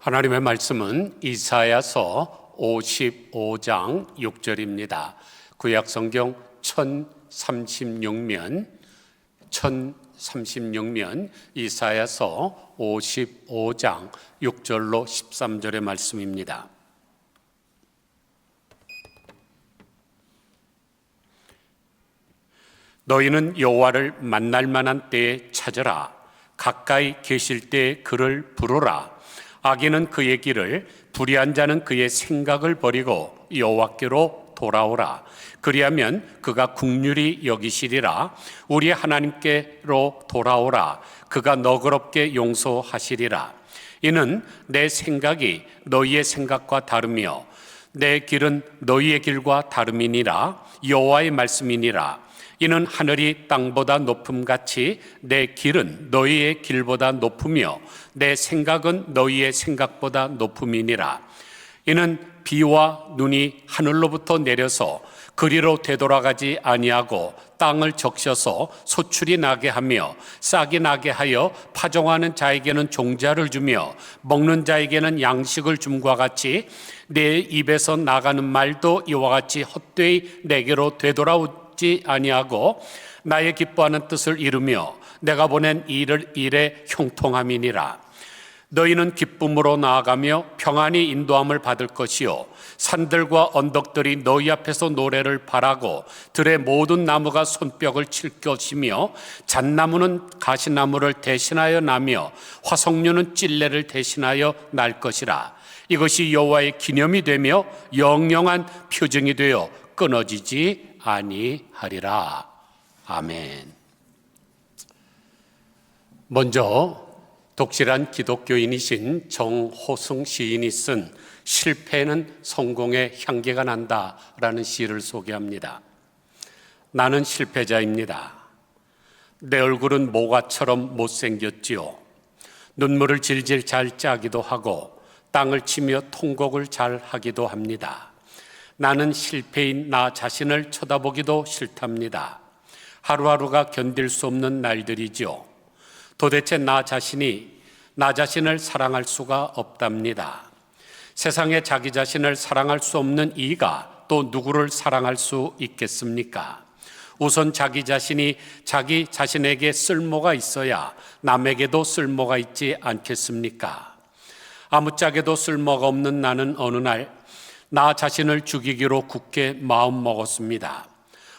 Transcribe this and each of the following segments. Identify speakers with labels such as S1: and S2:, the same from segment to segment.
S1: 하나님의 말씀은 이사야서 55장 6절입니다. 구약성경 1036면 이사야서 55장 6절로 13절의 말씀입니다. 너희는 여호와를 만날 만한 때에 찾으라. 가까이 계실 때에 그를 부르라. 악인은 그의 길을, 불의한 자는 그의 생각을 버리고 여호와께로 돌아오라. 그리하면 그가 긍휼히 여기시리라. 우리 하나님께로 돌아오라. 그가 너그럽게 용서하시리라. 이는 내 생각이 너희의 생각과 다르며 내 길은 너희의 길과 다름이니라. 여호와의 말씀이니라. 이는 하늘이 땅보다 높음같이 내 길은 너희의 길보다 높으며 내 생각은 너희의 생각보다 높음이니라. 이는 비와 눈이 하늘로부터 내려서 그리로 되돌아가지 아니하고 땅을 적셔서 소출이 나게 하며 싹이 나게 하여 파종하는 자에게는 종자를 주며 먹는 자에게는 양식을 줌과 같이 내 입에서 나가는 말도 이와 같이 헛되이 내게로 되돌아오지 아니하고 나의 기뻐하는 뜻을 이루며 내가 보낸 일의 형통함이니라. 너희는 기쁨으로 나아가며 평안히 인도함을 받을 것이요 산들과 언덕들이 너희 앞에서 노래를 바라고 들의 모든 나무가 손뼉을 칠 것이며 잣나무는 가시나무를 대신하여 나며 화석류는 찔레를 대신하여 날 것이라. 이것이 여호와의 기념이 되며 영영한 표징이 되어 끊어지지 아니하리라. 아멘. 먼저 독실한 기독교인이신 정호승 시인이 쓴 실패는 성공의 향기가 난다라는 시를 소개합니다. 나는 실패자입니다. 내 얼굴은 모가처럼 못생겼지요. 눈물을 질질 잘 짜기도 하고 땅을 치며 통곡을 잘 하기도 합니다. 나는 실패인 나 자신을 쳐다보기도 싫답니다. 하루하루가 견딜 수 없는 날들이죠. 도대체 나 자신을 사랑할 수가 없답니다. 세상에 자기 자신을 사랑할 수 없는 이가 또 누구를 사랑할 수 있겠습니까? 우선 자기 자신에게 쓸모가 있어야 남에게도 쓸모가 있지 않겠습니까? 아무짝에도 쓸모가 없는 나는 어느 날 나 자신을 죽이기로 굳게 마음 먹었습니다.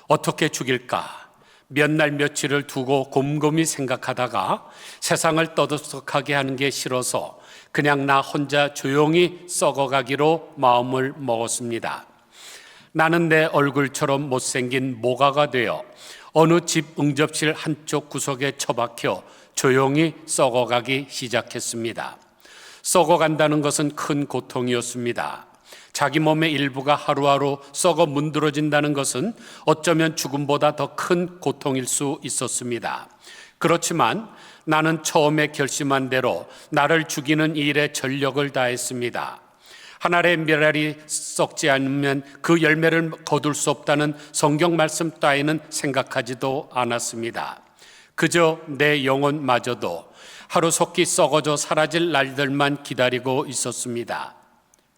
S1: 어떻게 죽일까? 몇 날 며칠을 두고 곰곰이 생각하다가 세상을 떠들썩하게 하는 게 싫어서 그냥 나 혼자 조용히 썩어가기로 마음을 먹었습니다. 나는 내 얼굴처럼 못생긴 모가가 되어 어느 집 응접실 한쪽 구석에 처박혀 조용히 썩어가기 시작했습니다. 썩어간다는 것은 큰 고통이었습니다. 자기 몸의 일부가 하루하루 썩어 문드러진다는 것은 어쩌면 죽음보다 더 큰 고통일 수 있었습니다. 그렇지만 나는 처음에 결심한 대로 나를 죽이는 일에 전력을 다했습니다. 하늘의 미랄이 썩지 않으면 그 열매를 거둘 수 없다는 성경 말씀 따위는 생각하지도 않았습니다. 그저 내 영혼마저도 하루속히 썩어져 사라질 날들만 기다리고 있었습니다.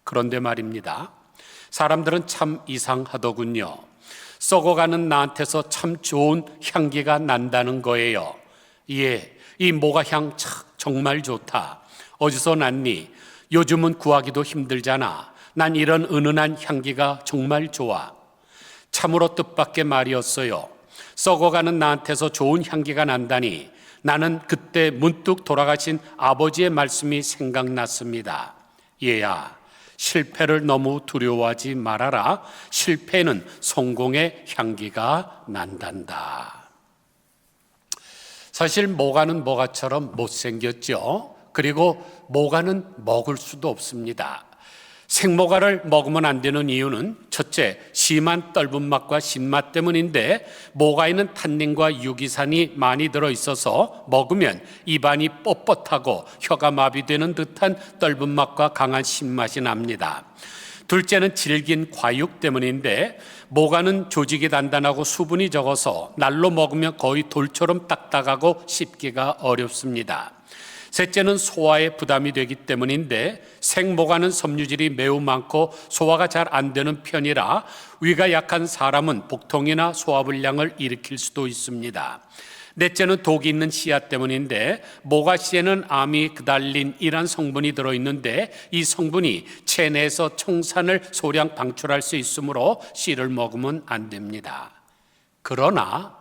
S1: 그런데 말입니다. 사람들은 참 이상하더군요. 썩어가는 나한테서 참 좋은 향기가 난다는 거예요. 예, 이 모가향 정말 좋다. 어디서 났니? 요즘은 구하기도 힘들잖아. 난 이런 은은한 향기가 정말 좋아. 참으로 뜻밖의 말이었어요. 썩어가는 나한테서 좋은 향기가 난다니 나는 그때 문득 돌아가신 아버지의 말씀이 생각났습니다. 얘야, 실패를 너무 두려워하지 말아라. 실패는 성공의 향기가 난단다. 사실 모가는 모가처럼 못생겼죠. 그리고 모가는 먹을 수도 없습니다. 생모가를 먹으면 안 되는 이유는 첫째, 심한 떫은 맛과 신맛 때문인데 모가에는 탄닌과 유기산이 많이 들어있어서 먹으면 입안이 뻣뻣하고 혀가 마비되는 듯한 떫은 맛과 강한 신맛이 납니다. 둘째는 질긴 과육 때문인데 모가는 조직이 단단하고 수분이 적어서 날로 먹으면 거의 돌처럼 딱딱하고 씹기가 어렵습니다. 셋째는 소화에 부담이 되기 때문인데 생모가는 섬유질이 매우 많고 소화가 잘 안 되는 편이라 위가 약한 사람은 복통이나 소화불량을 일으킬 수도 있습니다. 넷째는 독이 있는 씨앗 때문인데 모가씨에는 아미그달린이란 성분이 들어있는데 이 성분이 체내에서 청산을 소량 방출할 수 있으므로 씨를 먹으면 안 됩니다. 그러나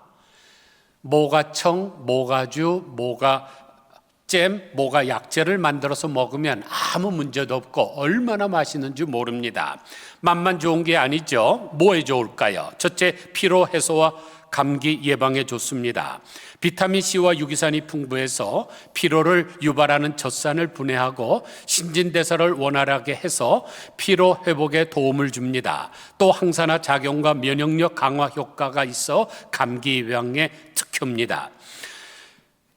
S1: 모가청, 모가주, 모가잼, 모가약재를 만들어서 먹으면 아무 문제도 없고 얼마나 맛있는지 모릅니다. 맛만 좋은 게 아니죠. 뭐에 좋을까요? 첫째, 피로 해소와 감기 예방에 좋습니다. 비타민C와 유기산이 풍부해서 피로를 유발하는 젖산을 분해하고 신진대사를 원활하게 해서 피로 회복에 도움을 줍니다. 또 항산화 작용과 면역력 강화 효과가 있어 감기 예방에 특효입니다.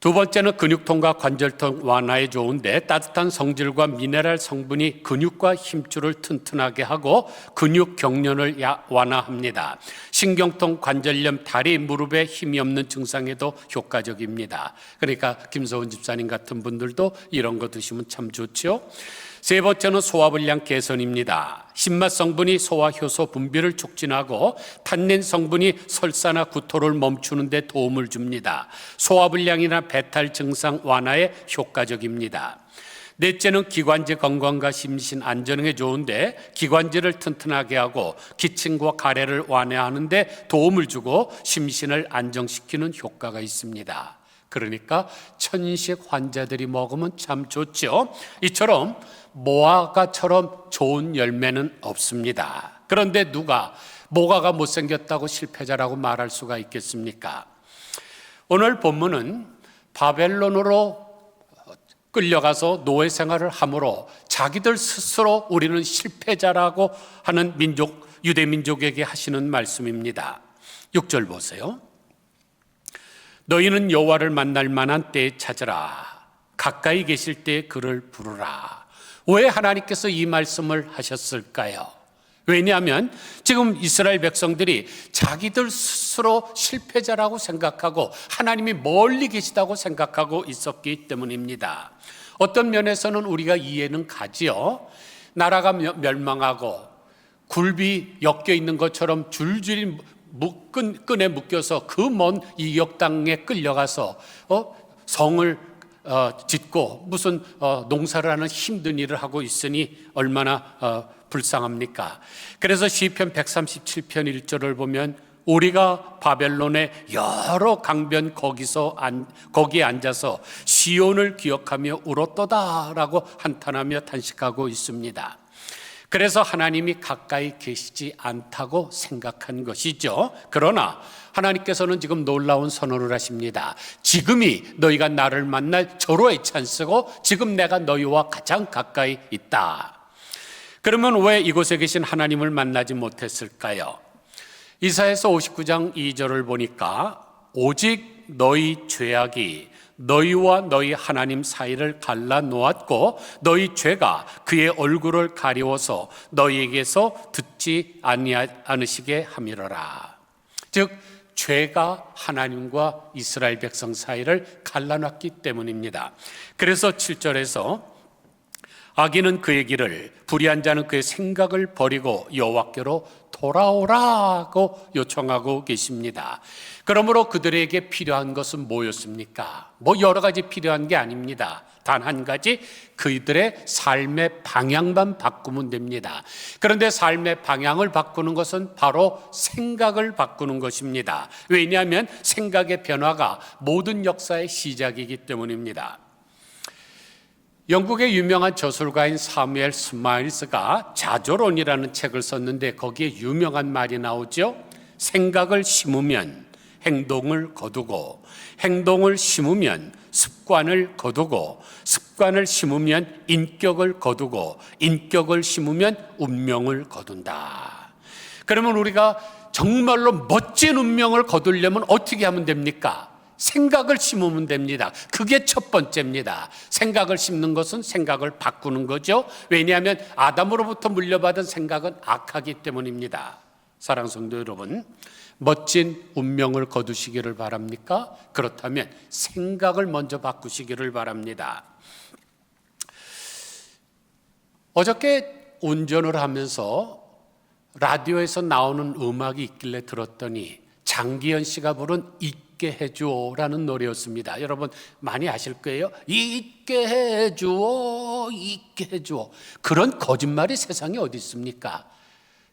S1: 두 번째는 근육통과 관절통 완화에 좋은데 따뜻한 성질과 미네랄 성분이 근육과 힘줄을 튼튼하게 하고 근육 경련을 완화합니다. 신경통, 관절염, 다리, 무릎에 힘이 없는 증상에도 효과적입니다. 그러니까 김서훈 집사님 같은 분들도 이런 거 드시면 참 좋죠. 세 번째는 소화불량 개선입니다. 신맛 성분이 소화 효소 분비를 촉진하고 탄닌 성분이 설사나 구토를 멈추는 데 도움을 줍니다. 소화불량이나 배탈 증상 완화에 효과적입니다. 넷째는 기관지 건강과 심신 안전에 좋은데 기관지를 튼튼하게 하고 기침과 가래를 완화하는 데 도움을 주고 심신을 안정시키는 효과가 있습니다. 그러니까 천식 환자들이 먹으면 참 좋죠. 이처럼 모아가처럼 좋은 열매는 없습니다. 그런데 누가 모가가 못생겼다고 실패자라고 말할 수가 있겠습니까? 오늘 본문은 바벨론으로 끌려가서 노예 생활을 함으로 자기들 스스로 우리는 실패자라고 하는 민족, 유대 민족에게 하시는 말씀입니다. 6절 보세요. 너희는 여호와를 만날 만한 때에 찾으라. 가까이 계실 때에 그를 부르라. 왜 하나님께서 이 말씀을 하셨을까요? 왜냐하면 지금 이스라엘 백성들이 자기들 스스로 실패자라고 생각하고 하나님이 멀리 계시다고 생각하고 있었기 때문입니다. 어떤 면에서는 우리가 이해는 가지요. 나라가 멸망하고 굴비 엮여 있는 것처럼 줄줄이 끈에 묶여서 그 먼 이역 땅에 끌려가서 성을 짓고 무슨 농사를 하는 힘든 일을 하고 있으니 얼마나 불쌍합니까? 그래서 시편 137편 1절을 보면 우리가 바벨론의 여러 강변 거기에 앉아서 시온을 기억하며 울었도다라고 한탄하며 탄식하고 있습니다. 그래서 하나님이 가까이 계시지 않다고 생각한 것이죠. 그러나 하나님께서는 지금 놀라운 선언을 하십니다. 지금이 너희가 나를 만날 절호의 찬스고 지금 내가 너희와 가장 가까이 있다. 그러면 왜 이곳에 계신 하나님을 만나지 못했을까요? 이사야서 59장 2절을 보니까 오직 너희 죄악이 너희와 너희 하나님 사이를 갈라놓았고 너희 죄가 그의 얼굴을 가리워서 너희에게서 듣지 않으시게 함이로라. 즉 죄가 하나님과 이스라엘 백성 사이를 갈라놨기 때문입니다. 그래서 7절에서 악인은 그의 길을 불의한 자는 그의 생각을 버리고 여호와께로 돌아오라고 요청하고 계십니다. 그러므로 그들에게 필요한 것은 뭐였습니까? 여러 가지 필요한 게 아닙니다. 단 한 가지, 그들의 삶의 방향만 바꾸면 됩니다. 그런데 삶의 방향을 바꾸는 것은 바로 생각을 바꾸는 것입니다. 왜냐하면 생각의 변화가 모든 역사의 시작이기 때문입니다. 영국의 유명한 저술가인 사무엘 스마일스가 자조론이라는 책을 썼는데 거기에 유명한 말이 나오죠. 생각을 심으면 행동을 거두고 행동을 심으면 습관을 거두고 습관을 심으면 인격을 거두고 인격을 심으면 운명을 거둔다. 그러면 우리가 정말로 멋진 운명을 거두려면 어떻게 하면 됩니까? 생각을 심으면 됩니다. 그게 첫 번째입니다. 생각을 심는 것은 생각을 바꾸는 거죠. 왜냐하면 아담으로부터 물려받은 생각은 악하기 때문입니다. 사랑하는 성도 여러분, 멋진 운명을 거두시기를 바랍니까? 그렇다면 생각을 먼저 바꾸시기를 바랍니다. 어저께 운전을 하면서 라디오에서 나오는 음악이 있길래 들었더니 장기현 씨가 부른 잊게 해주오라는 노래였습니다. 여러분 많이 아실 거예요. 잊게 해주오, 잊게 해주오. 그런 거짓말이 세상에 어디 있습니까?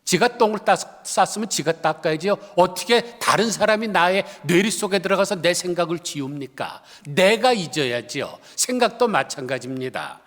S1: 지가 똥을 쌌으면 지가 닦아야지요. 어떻게 다른 사람이 나의 뇌리 속에 들어가서 내 생각을 지웁니까? 내가 잊어야지요. 생각도 마찬가지입니다.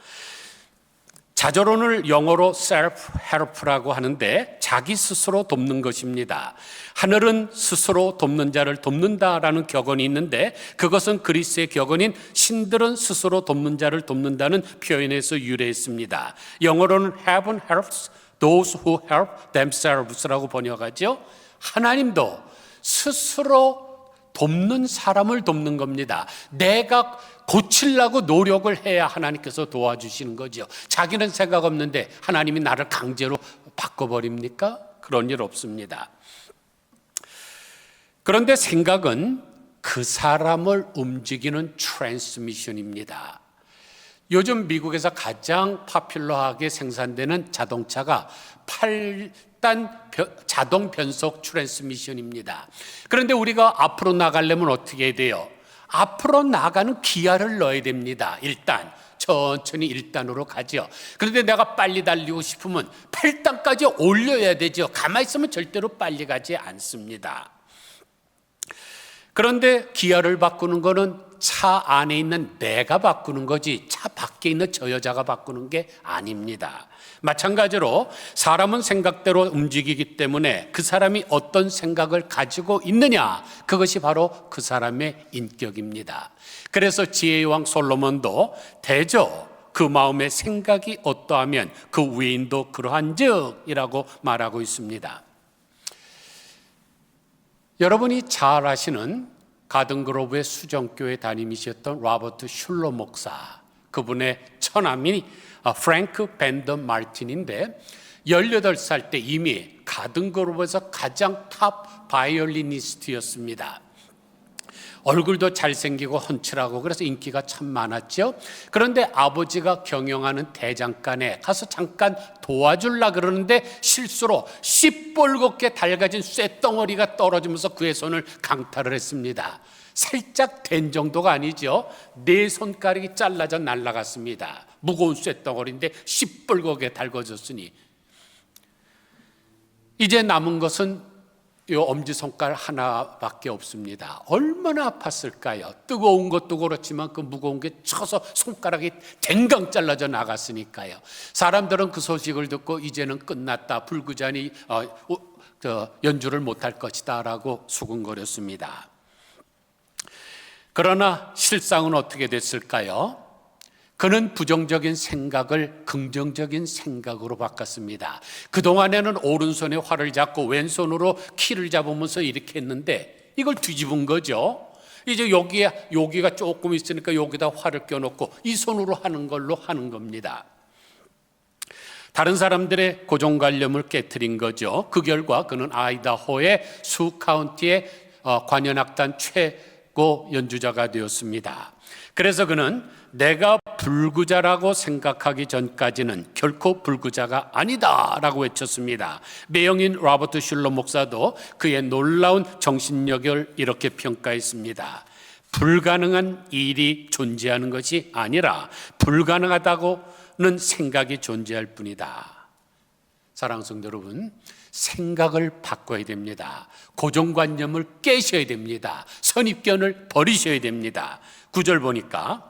S1: 자조론을 영어로 self-help라고 하는데 자기 스스로 돕는 것입니다. 하늘은 스스로 돕는 자를 돕는다라는 격언이 있는데 그것은 그리스의 격언인 신들은 스스로 돕는 자를 돕는다는 표현에서 유래했습니다. 영어로는 heaven helps those who help themselves라고 번역하죠. 하나님도 스스로 돕는 사람을 돕는 겁니다. 내가 고치려고 노력을 해야 하나님께서 도와주시는 거죠. 자기는 생각 없는데 하나님이 나를 강제로 바꿔버립니까? 그런 일 없습니다. 그런데 생각은 그 사람을 움직이는 트랜스미션입니다. 요즘 미국에서 가장 파퓰러하게 생산되는 자동차가 8단 자동 변속 트랜스미션입니다. 그런데 우리가 앞으로 나가려면 어떻게 해야 돼요? 앞으로 나가는 기아를 넣어야 됩니다. 일단 천천히 1단으로 가죠. 그런데 내가 빨리 달리고 싶으면 8단까지 올려야 되죠. 가만히 있으면 절대로 빨리 가지 않습니다. 그런데 기아를 바꾸는 거는 차 안에 있는 내가 바꾸는 거지 차 밖에 있는 저 여자가 바꾸는 게 아닙니다. 마찬가지로 사람은 생각대로 움직이기 때문에 그 사람이 어떤 생각을 가지고 있느냐, 그것이 바로 그 사람의 인격입니다. 그래서 지혜의 왕 솔로몬도 대저 그 마음의 생각이 어떠하면 그 위인도 그러한즉이라고 말하고 있습니다. 여러분이 잘 아시는 가든그로브의 수정교회 담임이셨던 로버트 슐러 목사, 그분의 처남이 프랭크 밴더 마틴인데 18살 때 이미 가든그로브에서 가장 탑 바이올리니스트였습니다. 얼굴도 잘생기고 훤칠하고 그래서 인기가 참 많았죠. 그런데 아버지가 경영하는 대장간에 가서 잠깐 도와주려고 그러는데 실수로 시뻘겋게 달가진 쇳덩어리가 떨어지면서 그의 손을 강탈을 했습니다. 살짝 된 정도가 아니죠. 네 손가락이 잘라져 날아갔습니다. 무거운 쇳덩어리인데 시뻘겋게 달궈졌으니 이제 남은 것은 이 엄지손가락 하나밖에 없습니다. 얼마나 아팠을까요? 뜨거운 것도 그렇지만 그 무거운 게 쳐서 손가락이 댕강 잘라져 나갔으니까요. 사람들은 그 소식을 듣고 이제는 끝났다, 불구자니 연주를 못할 것이다 라고 수군거렸습니다. 그러나 실상은 어떻게 됐을까요? 그는 부정적인 생각을 긍정적인 생각으로 바꿨습니다. 그동안에는 오른손에 활을 잡고 왼손으로 키를 잡으면서 이렇게 했는데 이걸 뒤집은 거죠. 이제 여기가 조금 있으니까 여기다 활을 껴놓고 이 손으로 하는 걸로 하는 겁니다. 다른 사람들의 고정관념을 깨트린 거죠. 그 결과 그는 아이다호의 수 카운티의 관현악단 최고 연주자가 되었습니다. 그래서 그는 내가 불구자라고 생각하기 전까지는 결코 불구자가 아니다라고 외쳤습니다. 매형인 로버트 슐러 목사도 그의 놀라운 정신력을 이렇게 평가했습니다. 불가능한 일이 존재하는 것이 아니라 불가능하다고는 생각이 존재할 뿐이다. 사랑하는 성도 여러분, 생각을 바꿔야 됩니다. 고정관념을 깨셔야 됩니다. 선입견을 버리셔야 됩니다. 9절 보니까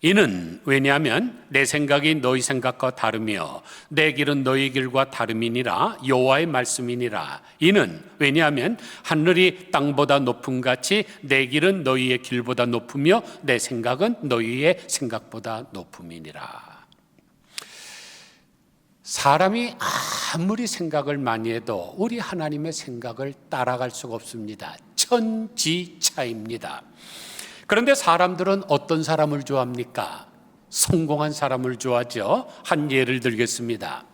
S1: 이는 왜냐하면 내 생각이 너희 생각과 다르며 내 길은 너희 길과 다름이니라 여호와의 말씀이니라. 이는 왜냐하면 하늘이 땅보다 높음같이 내 길은 너희의 길보다 높으며 내 생각은 너희의 생각보다 높음이니라. 사람이 아무리 생각을 많이 해도 우리 하나님의 생각을 따라갈 수가 없습니다. 천지차입니다. 그런데 사람들은 어떤 사람을 좋아합니까? 성공한 사람을 좋아하죠. 한 예를 들겠습니다.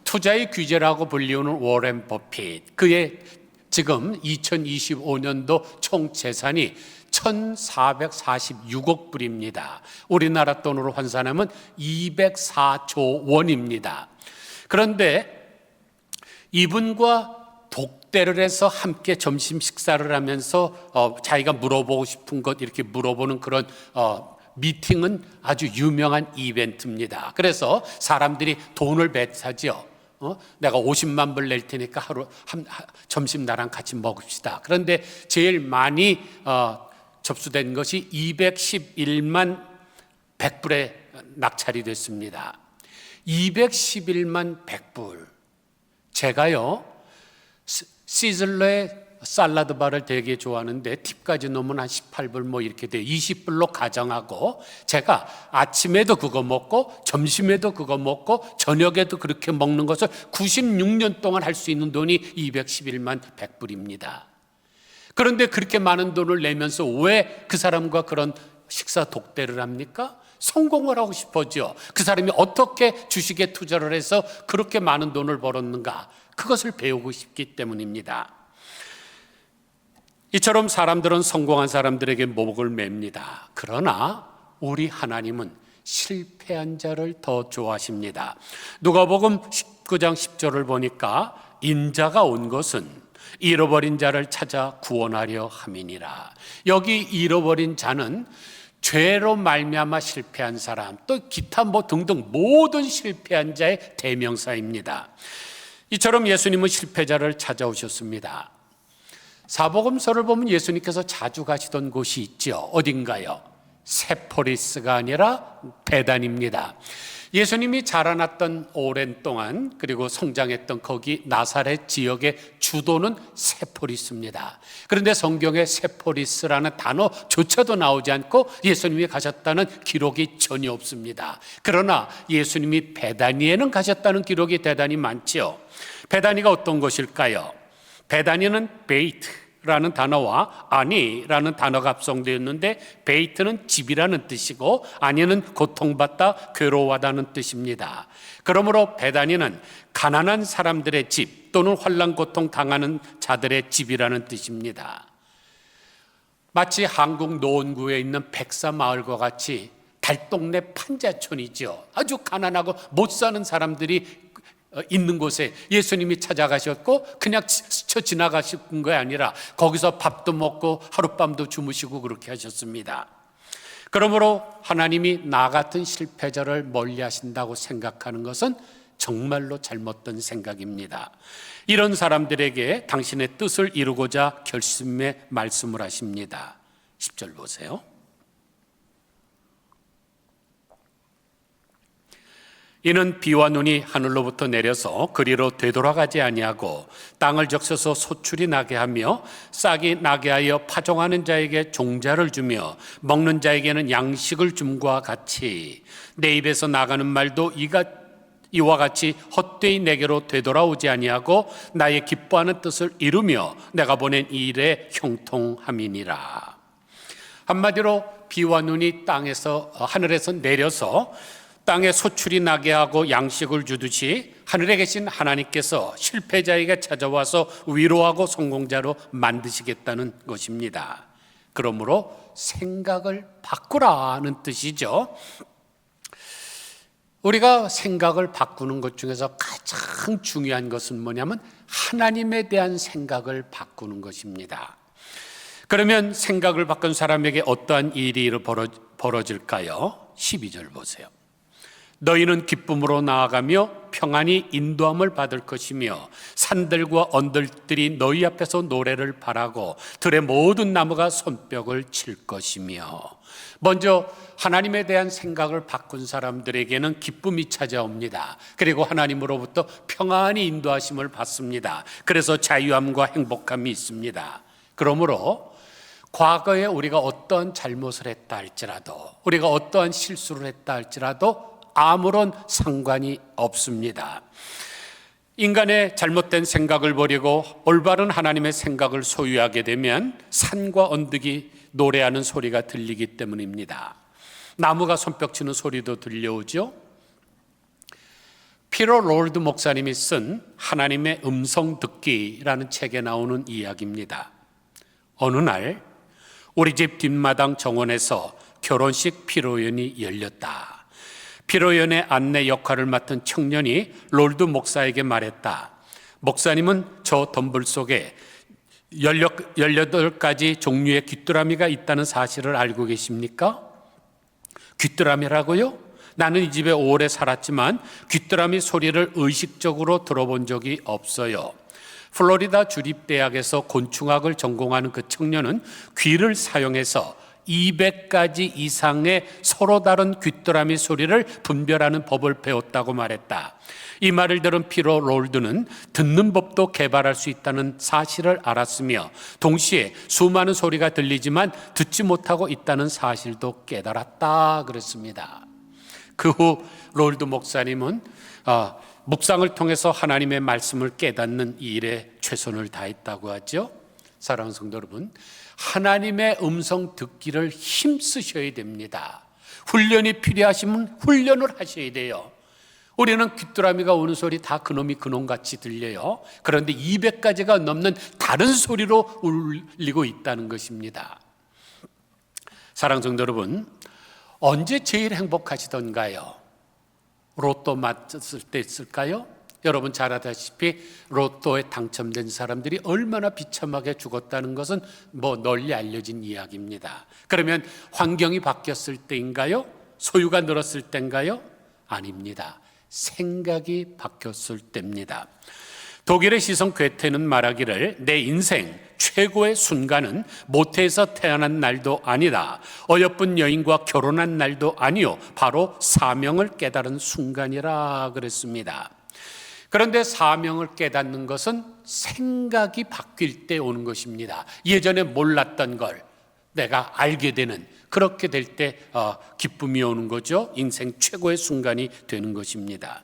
S1: 투자의 귀재라고 불리우는 워렌 버핏, 그의 지금 2025년도 총 재산이 1,446억 불입니다. 우리나라 돈으로 환산하면 204조 원입니다. 그런데 이분과 독대를 해서 함께 점심 식사를 하면서 자기가 물어보고 싶은 것 이렇게 물어보는 그런 미팅은 아주 유명한 이벤트입니다. 그래서 사람들이 돈을 배차죠. 내가 50만 불 낼 테니까 하루 점심 나랑 같이 먹읍시다. 그런데 제일 많이 접수된 것이 211만 100불에 낙찰이 됐습니다. 211만 100불. 제가요 시즐러의 샐러드 바를 되게 좋아하는데 팁까지 넣으면 한 18불 뭐 이렇게 돼요. 20불로 가정하고 제가 아침에도 그거 먹고 점심에도 그거 먹고 저녁에도 그렇게 먹는 것을 96년 동안 할 수 있는 돈이 211만 100불입니다. 그런데 그렇게 많은 돈을 내면서 왜 그 사람과 그런 식사 독대를 합니까? 성공을 하고 싶어죠. 그 사람이 어떻게 주식에 투자를 해서 그렇게 많은 돈을 벌었는가, 그것을 배우고 싶기 때문입니다. 이처럼 사람들은 성공한 사람들에게 목을 맵니다. 그러나 우리 하나님은 실패한 자를 더 좋아하십니다. 누가복음 19장 10절을 보니까 인자가 온 것은 잃어버린 자를 찾아 구원하려 함이니라. 여기 잃어버린 자는 죄로 말미암아 실패한 사람, 또 기타 뭐 등등 모든 실패한 자의 대명사입니다. 이처럼 예수님은 실패자를 찾아오셨습니다. 사복음서를 보면 예수님께서 자주 가시던 곳이 있죠. 어딘가요? 세포리스가 아니라 베단입니다. 예수님이 자라났던 오랜 동안 그리고 성장했던 거기 나사렛 지역의 주도는 세포리스입니다. 그런데 성경에 세포리스라는 단어조차도 나오지 않고 예수님이 가셨다는 기록이 전혀 없습니다. 그러나 예수님이 베다니에는 가셨다는 기록이 대단히 많죠. 베다니가 어떤 곳일까요? 베다니는 베이트라는 단어와 아니라는 단어가 합성되어 있는데, 베이트는 집이라는 뜻이고 아니는 고통받다, 괴로워하다는 뜻입니다. 그러므로 베다니는 가난한 사람들의 집 또는 환난 고통 당하는 자들의 집이라는 뜻입니다. 마치 한국 노원구에 있는 백사마을과 같이 달동네 판자촌이죠. 아주 가난하고 못 사는 사람들이 있는 곳에 예수님이 찾아가셨고 그냥 스쳐 지나가신 게 아니라 거기서 밥도 먹고 하룻밤도 주무시고 그렇게 하셨습니다. 그러므로 하나님이 나 같은 실패자를 멀리 하신다고 생각하는 것은 정말로 잘못된 생각입니다. 이런 사람들에게 당신의 뜻을 이루고자 결심의 말씀을 하십니다. 10절 보세요. 이는 비와 눈이 하늘로부터 내려서 그리로 되돌아가지 아니하고 땅을 적셔서 소출이 나게 하며 싹이 나게 하여 파종하는 자에게 종자를 주며 먹는 자에게는 양식을 줌과 같이 내 입에서 나가는 말도 이와 같이 헛되이 내게로 되돌아오지 아니하고 나의 기뻐하는 뜻을 이루며 내가 보낸 이 일에 형통함이니라. 한마디로 비와 눈이 하늘에서 내려서 땅에 소출이 나게 하고 양식을 주듯이 하늘에 계신 하나님께서 실패자에게 찾아와서 위로하고 성공자로 만드시겠다는 것입니다. 그러므로 생각을 바꾸라는 뜻이죠. 우리가 생각을 바꾸는 것 중에서 가장 중요한 것은 뭐냐면 하나님에 대한 생각을 바꾸는 것입니다. 그러면 생각을 바꾼 사람에게 어떠한 일이 벌어질까요? 12절 보세요. 너희는 기쁨으로 나아가며 평안히 인도함을 받을 것이며 산들과 언들들이 너희 앞에서 노래를 바라고 들의 모든 나무가 손뼉을 칠 것이며. 먼저 하나님에 대한 생각을 바꾼 사람들에게는 기쁨이 찾아옵니다. 그리고 하나님으로부터 평안히 인도하심을 받습니다. 그래서 자유함과 행복함이 있습니다. 그러므로 과거에 우리가 어떠한 잘못을 했다 할지라도, 우리가 어떠한 실수를 했다 할지라도 아무런 상관이 없습니다. 인간의 잘못된 생각을 버리고 올바른 하나님의 생각을 소유하게 되면 산과 언덕이 노래하는 소리가 들리기 때문입니다. 나무가 손뼉치는 소리도 들려오죠. 피로 롤드 목사님이 쓴 하나님의 음성 듣기라는 책에 나오는 이야기입니다. 어느 날 우리 집 뒷마당 정원에서 결혼식 피로연이 열렸다. 피로연의 안내 역할을 맡은 청년이 롤드 목사에게 말했다. 목사님은 저 덤불 속에 18가지 종류의 귀뚜라미가 있다는 사실을 알고 계십니까? 귀뚜라미라고요? 나는 이 집에 오래 살았지만 귀뚜라미 소리를 의식적으로 들어본 적이 없어요. 플로리다 주립대학에서 곤충학을 전공하는 그 청년은 귀를 사용해서 200가지 이상의 서로 다른 귀뚜라미 소리를 분별하는 법을 배웠다고 말했다. 이 말을 들은 피로 롤드는 듣는 법도 개발할 수 있다는 사실을 알았으며 동시에 수많은 소리가 들리지만 듣지 못하고 있다는 사실도 깨달았다 그랬습니다. 그 후 롤드 목사님은 묵상을 통해서 하나님의 말씀을 깨닫는 일에 최선을 다했다고 하죠. 사랑하는 성도 여러분, 하나님의 음성 듣기를 힘쓰셔야 됩니다. 훈련이 필요하시면 훈련을 하셔야 돼요. 우리는 귀뚜라미가 우는 소리 다 그놈이 그놈같이 들려요. 그런데 200가지가 넘는 다른 소리로 울리고 있다는 것입니다. 사랑하는 성도 여러분, 언제 제일 행복하시던가요? 로또 맞았을 때 있을까요? 여러분 잘 아다시피 로또에 당첨된 사람들이 얼마나 비참하게 죽었다는 것은 널리 알려진 이야기입니다. 그러면 환경이 바뀌었을 때인가요? 소유가 늘었을 때인가요? 아닙니다. 생각이 바뀌었을 때입니다. 독일의 시성 괴테는 말하기를 내 인생 최고의 순간은 모태에서 태어난 날도 아니다. 어여쁜 여인과 결혼한 날도 아니요. 바로 사명을 깨달은 순간이라 그랬습니다. 그런데 사명을 깨닫는 것은 생각이 바뀔 때 오는 것입니다. 예전에 몰랐던 걸 내가 알게 되는, 그렇게 될 때 기쁨이 오는 거죠. 인생 최고의 순간이 되는 것입니다.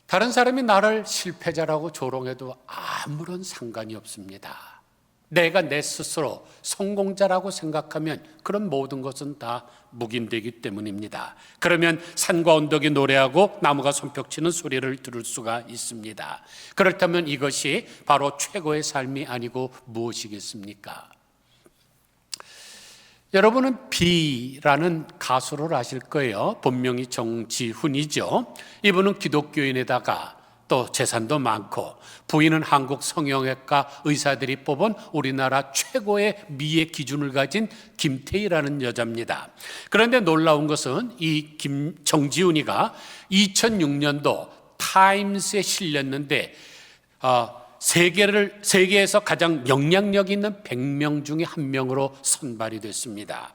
S1: 다른 사람이 나를 실패자라고 조롱해도 아무런 상관이 없습니다. 내가 내 스스로 성공자라고 생각하면 그런 모든 것은 다 묵인되기 때문입니다. 그러면 산과 언덕이 노래하고 나무가 손뼉치는 소리를 들을 수가 있습니다. 그렇다면 이것이 바로 최고의 삶이 아니고 무엇이겠습니까? 여러분은 비라는 가수를 아실 거예요. 본명이 정지훈이죠. 이분은 기독교인에다가 또 재산도 많고 부인은 한국 성형외과 의사들이 뽑은 우리나라 최고의 미의 기준을 가진 김태희라는 여자입니다. 그런데 놀라운 것은 이 정지훈이가 2006년도 타임스에 실렸는데 세계에서 가장 영향력 있는 100명 중에 한 명으로 선발이 됐습니다.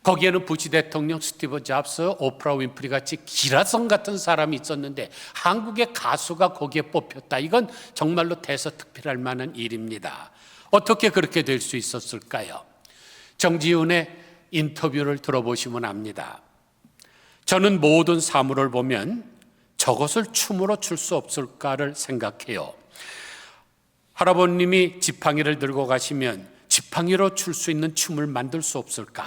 S1: 거기에는 부시 대통령, 스티브 잡스, 오프라 윈프리 같이 기라성 같은 사람이 있었는데 한국의 가수가 거기에 뽑혔다. 이건 정말로 대서특필할 만한 일입니다. 어떻게 그렇게 될 수 있었을까요? 정지훈의 인터뷰를 들어보시면 압니다. 저는 모든 사물을 보면 저것을 춤으로 출 수 없을까를 생각해요. 할아버님이 지팡이를 들고 가시면 지팡이로 출 수 있는 춤을 만들 수 없을까?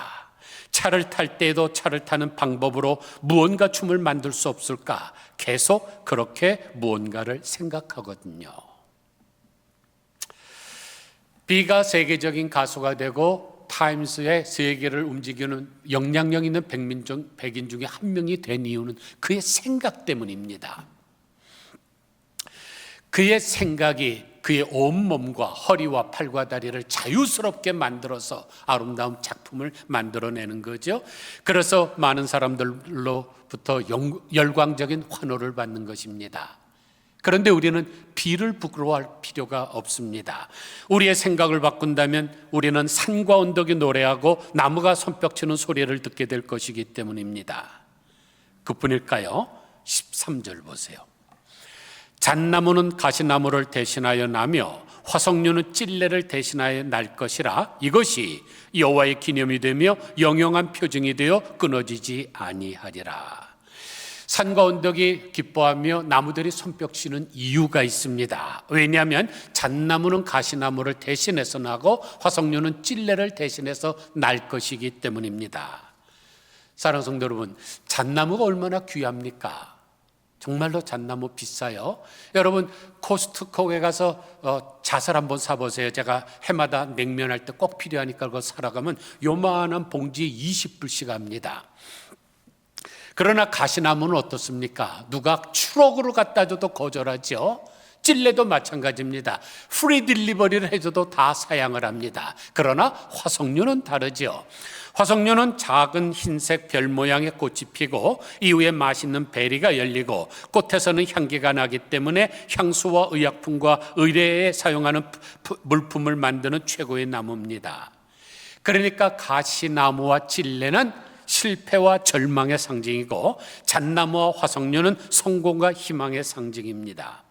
S1: 차를 탈 때에도 차를 타는 방법으로 무언가 춤을 만들 수 없을까? 계속 그렇게 무언가를 생각하거든요. 비가 세계적인 가수가 되고 타임스의 세계를 움직이는 영향력 있는 백인 중에 한 명이 된 이유는 그의 생각 때문입니다. 그의 생각이 그의 온몸과 허리와 팔과 다리를 자유스럽게 만들어서 아름다운 작품을 만들어내는 거죠. 그래서 많은 사람들로부터 열광적인 환호를 받는 것입니다. 그런데 우리는 비를 부끄러워할 필요가 없습니다. 우리의 생각을 바꾼다면 우리는 산과 언덕이 노래하고 나무가 손뼉치는 소리를 듣게 될 것이기 때문입니다. 그뿐일까요? 13절 보세요. 잣나무는 가시나무를 대신하여 나며 화석류는 찔레를 대신하여 날 것이라. 이것이 여호와의 기념이 되며 영영한 표징이 되어 끊어지지 아니하리라. 산과 언덕이 기뻐하며 나무들이 손뼉치는 이유가 있습니다. 왜냐하면 잣나무는 가시나무를 대신해서 나고 화석류는 찔레를 대신해서 날 것이기 때문입니다. 사랑하는 성도 여러분, 잣나무가 얼마나 귀합니까? 정말로 잣나무 비싸요. 여러분 코스트코에 가서 잣을 한번 사보세요. 제가 해마다 냉면할 때 꼭 필요하니까 그거 사러 가면 요만한 봉지에 20불씩 합니다. 그러나 가시나무는 어떻습니까? 누가 추억으로 갖다 줘도 거절하죠. 찔레도 마찬가지입니다. 프리 딜리버리를 해줘도 다 사양을 합니다. 그러나 화석류는 다르죠. 화석류는 작은 흰색 별 모양의 꽃이 피고 이후에 맛있는 베리가 열리고 꽃에서는 향기가 나기 때문에 향수와 의약품과 의뢰에 사용하는 물품을 만드는 최고의 나무입니다. 그러니까 가시나무와 찔레는 실패와 절망의 상징이고 잣나무와 화석류는 성공과 희망의 상징입니다.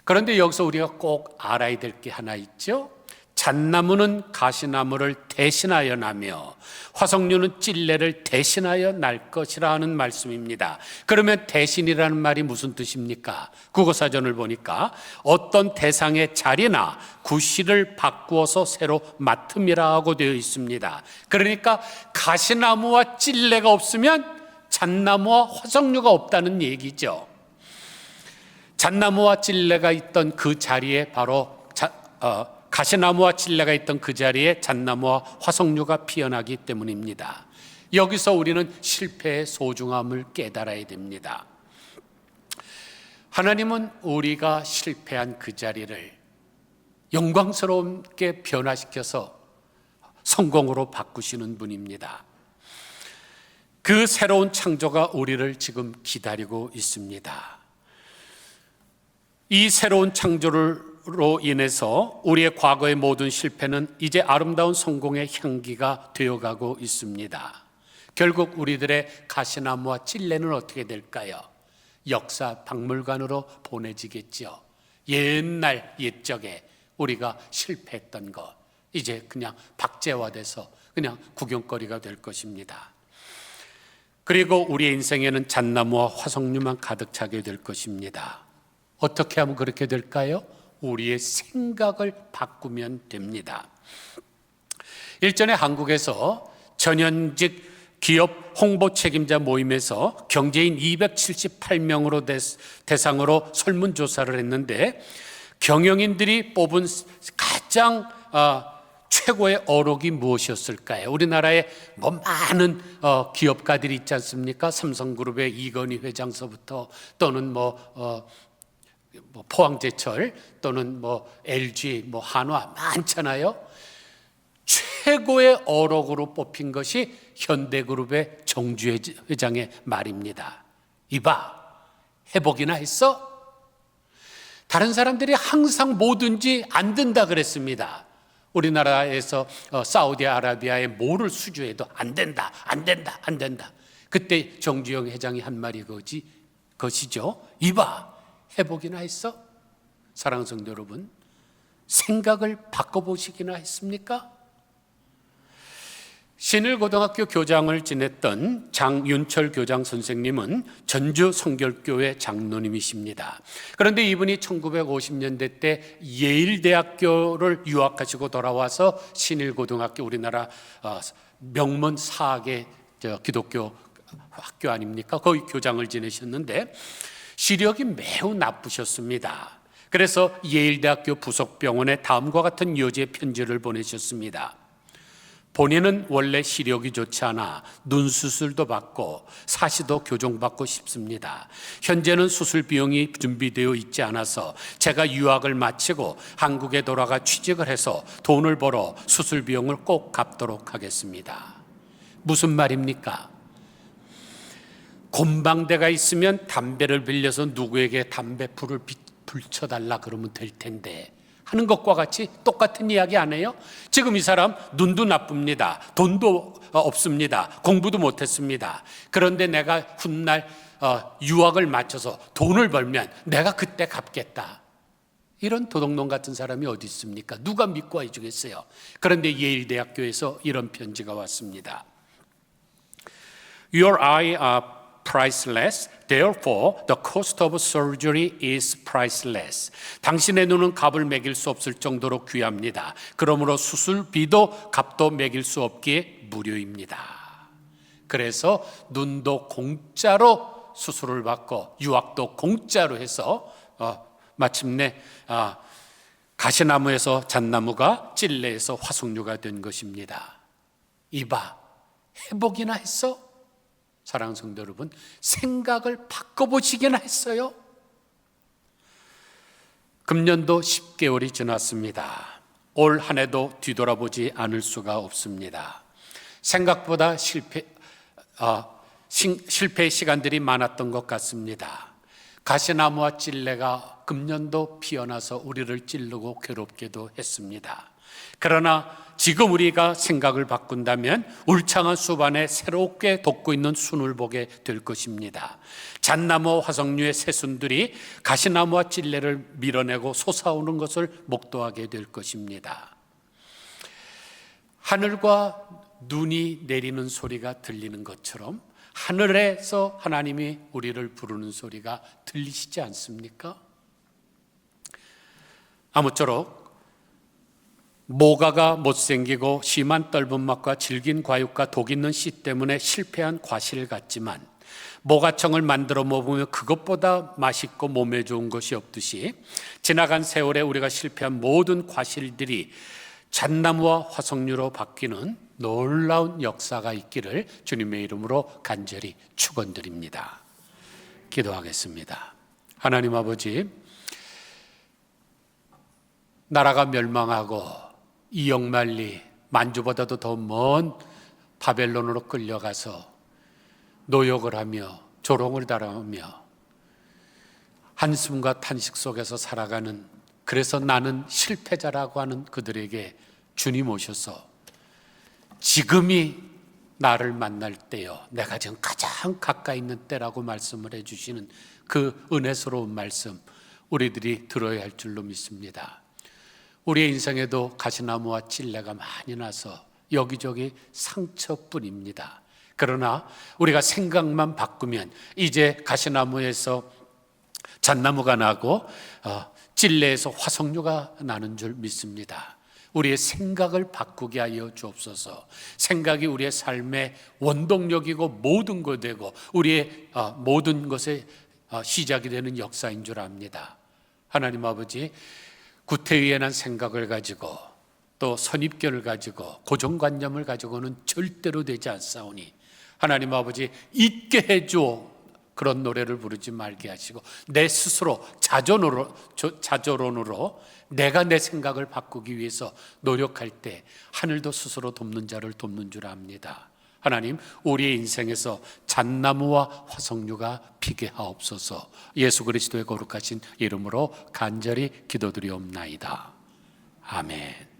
S1: 그런데 여기서 우리가 꼭 알아야 될 게 하나 있죠. 잣나무는 가시나무를 대신하여 나며 화석류는 찔레를 대신하여 날 것이라 하는 말씀입니다. 그러면 대신이라는 말이 무슨 뜻입니까? 국어사전을 보니까 어떤 대상의 자리나 구실을 바꾸어서 새로 맡음이라고 되어 있습니다. 그러니까 가시나무와 찔레가 없으면 잣나무와 화석류가 없다는 얘기죠. 잣나무와 찔레가 있던 그 자리에 바로 가시나무와 찔레가 있던 그 자리에 잣나무와 화석류가 피어나기 때문입니다. 여기서 우리는 실패의 소중함을 깨달아야 됩니다. 하나님은 우리가 실패한 그 자리를 영광스럽게 변화시켜서 성공으로 바꾸시는 분입니다. 그 새로운 창조가 우리를 지금 기다리고 있습니다. 이 새로운 창조로 인해서 우리의 과거의 모든 실패는 이제 아름다운 성공의 향기가 되어가고 있습니다. 결국 우리들의 가시나무와 찔레는 어떻게 될까요? 역사 박물관으로 보내지겠죠. 옛날 옛적에 우리가 실패했던 것 이제 그냥 박제화돼서 그냥 구경거리가 될 것입니다. 그리고 우리의 인생에는 잣나무와 화석류만 가득 차게 될 것입니다. 어떻게 하면 그렇게 될까요? 우리의 생각을 바꾸면 됩니다. 일전에 한국에서 전현직 기업 홍보 책임자 모임에서 경제인 278명으로 대상으로 설문조사를 했는데 경영인들이 뽑은 가장 최고의 어록이 무엇이었을까요? 우리나라에 많은 기업가들이 있지 않습니까? 삼성그룹의 이건희 회장서부터 또는 포항제철 또는 LG 한화 많잖아요. 최고의 어록으로 뽑힌 것이 현대그룹의 정주 회장의 말입니다. 이봐, 회복이나 했어? 다른 사람들이 항상 뭐든지 안 된다 그랬습니다. 우리나라에서 사우디아라비아에 뭐를 수주해도 안 된다. 그때 정주영 회장이 한 말이 것이죠. 이봐, 회복이나 했어? 사랑하는 성도 여러분, 생각을 바꿔보시기나 했습니까? 신일고등학교 교장을 지냈던 장윤철 교장 선생님은 전주 성결교회 장로님이십니다. 그런데 이분이 1950년대 때 예일대학교를 유학하시고 돌아와서 신일고등학교, 우리나라 명문 사학의 기독교 학교 아닙니까? 거기 교장을 지내셨는데 시력이 매우 나쁘셨습니다. 그래서 예일대학교 부속병원에 다음과 같은 요지의 편지를 보내셨습니다. 본인은 원래 시력이 좋지 않아 눈 수술도 받고 사시도 교정받고 싶습니다. 현재는 수술 비용이 준비되어 있지 않아서 제가 유학을 마치고 한국에 돌아가 취직을 해서 돈을 벌어 수술 비용을 꼭 갚도록 하겠습니다. 무슨 말입니까? 곰방대가 있으면 담배를 빌려서 누구에게 담배 불을 붙여달라 그러면 될 텐데 하는 것과 같이 똑같은 이야기 안 해요? 지금 이 사람 눈도 나쁩니다. 돈도 없습니다. 공부도 못했습니다. 그런데 내가 훗날 유학을 마쳐서 돈을 벌면 내가 그때 갚겠다. 이런 도둑놈 같은 사람이 어디 있습니까? 누가 믿고 해주겠어요? 그런데 예일대학교에서 이런 편지가 왔습니다. Your eye are priceless. Therefore, the cost of surgery is priceless. 당신의 눈은 값을 매길 수 없을 정도로 귀합니다. 그러므로 수술비도 값도 매길 수 없기에 무료입니다. 그래서 눈도 공짜로 수술을 받고 유학도 공짜로 해서 마침내 가시나무에서 잣나무가 찔레에서 화석류가 된 것입니다. 이봐, 회복이나 했어? 사랑하는 성도 여러분, 생각을 바꿔보시기나 했어요? 금년도 10개월이 지났습니다. 올 한 해도 뒤돌아보지 않을 수가 없습니다. 생각보다 실패의 시간들이 많았던 것 같습니다. 가시나무와 찔레가 금년도 피어나서 우리를 찌르고 괴롭게도 했습니다. 그러나 지금 우리가 생각을 바꾼다면 울창한 숲 안에 새롭게 돋고 있는 순을 보게 될 것입니다. 잣나무와 화석류의 새순들이 가시나무와 찔레를 밀어내고 솟아오는 것을 목도하게 될 것입니다. 하늘과 눈이 내리는 소리가 들리는 것처럼 하늘에서 하나님이 우리를 부르는 소리가 들리시지 않습니까? 아무쪼록 모가가 못생기고 심한 떫은 맛과 질긴 과육과 독 있는 씨 때문에 실패한 과실 같지만 모가청을 만들어 먹으면 그것보다 맛있고 몸에 좋은 것이 없듯이 지나간 세월에 우리가 실패한 모든 과실들이 잣나무와 화석류로 바뀌는 놀라운 역사가 있기를 주님의 이름으로 간절히 축원드립니다. 기도하겠습니다. 하나님 아버지, 나라가 멸망하고 이역만리 만주보다도 더 먼 바벨론으로 끌려가서 노역을 하며 조롱을 당하며 한숨과 탄식 속에서 살아가는, 그래서 나는 실패자라고 하는 그들에게 주님 오셔서 지금이 나를 만날 때요, 내가 지금 가장 가까이 있는 때라고 말씀을 해주시는 그 은혜스러운 말씀 우리들이 들어야 할 줄로 믿습니다. 우리의 인생에도 가시나무와 찔레가 많이 나서 여기저기 상처뿐입니다. 그러나 우리가 생각만 바꾸면 이제 가시나무에서 잣나무가 나고 찔레에서 화석류가 나는 줄 믿습니다. 우리의 생각을 바꾸게 하여 주옵소서. 생각이 우리의 삶의 원동력이고 모든 것 되고 우리의 모든 것의 시작이 되는 역사인 줄 압니다. 하나님 아버지, 구태의연한 생각을 가지고 또 선입견을 가지고 고정관념을 가지고는 절대로 되지 않사오니 하나님 아버지, 잊게 해주오. 그런 노래를 부르지 말게 하시고 내 스스로 자조론으로 내가 내 생각을 바꾸기 위해서 노력할 때 하늘도 스스로 돕는 자를 돕는 줄 압니다. 하나님, 우리의 인생에서 잣나무와 화석류가 피게 하옵소서. 예수 그리스도의 거룩하신 이름으로 간절히 기도드리옵나이다. 아멘.